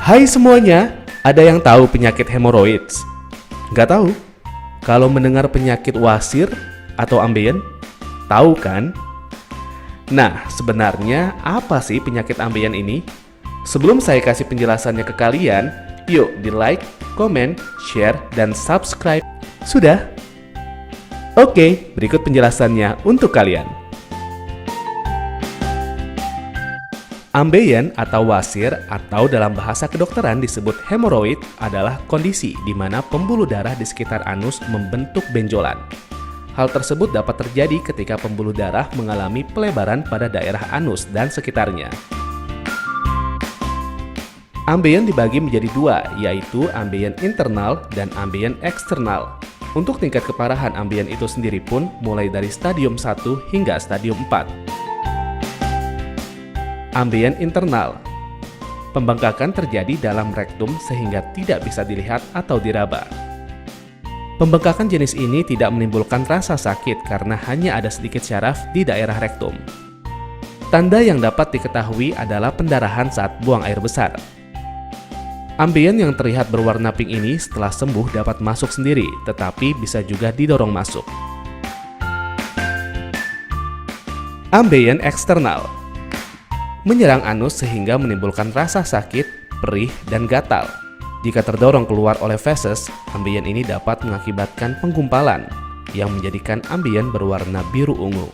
Hai semuanya, ada yang tahu penyakit hemoroids? Nggak tahu? Kalau mendengar penyakit wasir atau ambeien, tahu kan? Nah, sebenarnya apa sih penyakit ambeien ini? Sebelum saya kasih penjelasannya ke kalian, yuk di like, komen, share, dan subscribe. Sudah? Oke, berikut penjelasannya untuk kalian. Ambeien atau wasir atau dalam bahasa kedokteran disebut hemoroid adalah kondisi di mana pembuluh darah di sekitar anus membentuk benjolan. Hal tersebut dapat terjadi ketika pembuluh darah mengalami pelebaran pada daerah anus dan sekitarnya. Ambeien dibagi menjadi dua, yaitu ambeien internal dan ambeien eksternal. Untuk tingkat keparahan ambeien itu sendiri pun mulai dari stadium 1 hingga stadium 4. Ambeien internal. Pembengkakan terjadi dalam rektum sehingga tidak bisa dilihat atau diraba. Pembengkakan jenis ini tidak menimbulkan rasa sakit karena hanya ada sedikit syaraf di daerah rektum. Tanda yang dapat diketahui adalah pendarahan saat buang air besar. Ambeien yang terlihat berwarna pink ini setelah sembuh dapat masuk sendiri, tetapi bisa juga didorong masuk. Ambeien eksternal. Menyerang anus sehingga menimbulkan rasa sakit, perih, dan gatal. Jika terdorong keluar oleh feses, ambeien ini dapat mengakibatkan penggumpalan yang menjadikan ambeien berwarna biru ungu.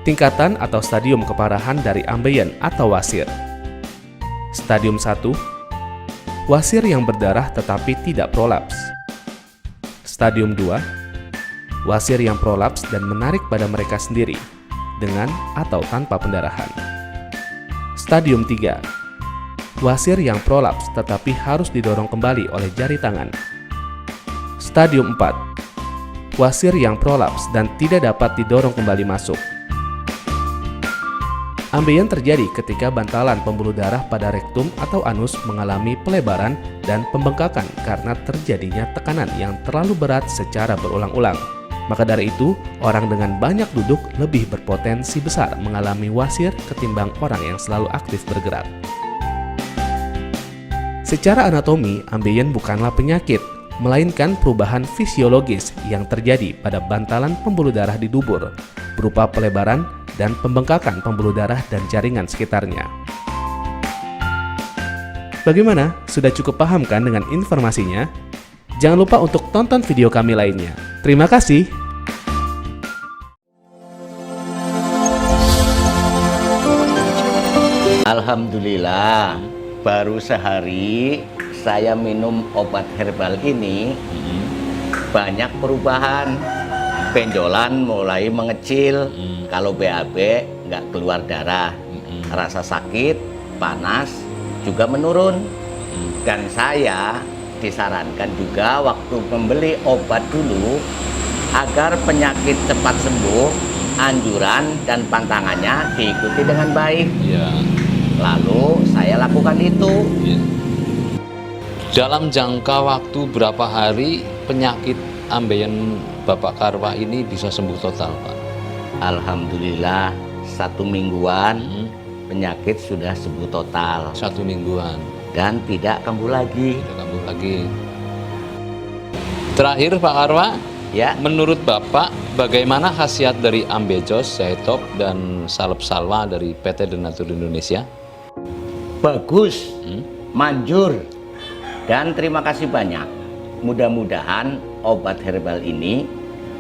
Tingkatan atau stadium keparahan dari ambeien atau wasir. Stadium 1, wasir yang berdarah tetapi tidak prolaps. Stadium 2, wasir yang prolaps dan menarik pada mereka sendiri, dengan atau tanpa pendarahan. Stadium 3, wasir yang prolaps tetapi harus didorong kembali oleh jari tangan. Stadium 4, wasir yang prolaps dan tidak dapat didorong kembali masuk. Ambeien terjadi ketika bantalan pembuluh darah pada rektum atau anus mengalami pelebaran dan pembengkakan karena terjadinya tekanan yang terlalu berat secara berulang-ulang. Maka dari itu, orang dengan banyak duduk lebih berpotensi besar mengalami wasir ketimbang orang yang selalu aktif bergerak. Secara anatomi, ambeien bukanlah penyakit, melainkan perubahan fisiologis yang terjadi pada bantalan pembuluh darah di dubur, berupa pelebaran dan pembengkakan pembuluh darah dan jaringan sekitarnya. Bagaimana? Sudah cukup paham kan dengan informasinya? Jangan lupa untuk tonton video kami lainnya. Terima kasih. Alhamdulillah, baru sehari saya minum obat herbal ini, banyak perubahan. Benjolan mulai mengecil, kalau BAB nggak keluar darah, rasa sakit, panas juga menurun. Dan saya disarankan juga waktu membeli obat dulu agar penyakit cepat sembuh, anjuran dan pantangannya diikuti dengan baik. Ya. Lalu saya lakukan itu. Ya. Dalam jangka waktu berapa hari penyakit ambeien Bapak Karwa ini bisa sembuh total, Pak? Alhamdulillah 1 mingguan penyakit sudah sembuh total 1 mingguan dan tidak kambuh lagi. tidak kambuh lagi. Terakhir Pak Karwa, Ya, menurut Bapak bagaimana khasiat dari Ambejos, Zaitop, dan Salep Salwa dari PT Denatur Indonesia? bagus, manjur, dan terima kasih banyak. Mudah-mudahan obat herbal ini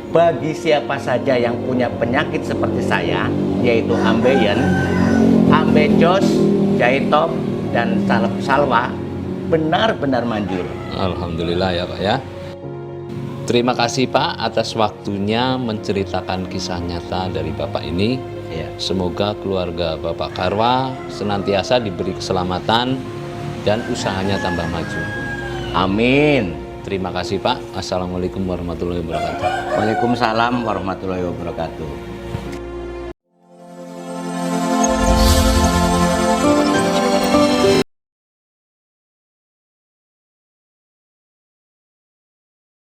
bagi siapa saja yang punya penyakit seperti saya, yaitu ambeien, ambejos, zaitop, dan salep salwa, benar-benar manjur. Alhamdulillah ya Pak ya. Terima kasih Pak atas waktunya menceritakan kisah nyata dari Bapak ini. Ya. Semoga keluarga Bapak Karwa senantiasa diberi keselamatan dan usahanya tambah maju. Amin. Terima kasih Pak. Assalamualaikum warahmatullahi wabarakatuh. Waalaikumsalam warahmatullahi wabarakatuh.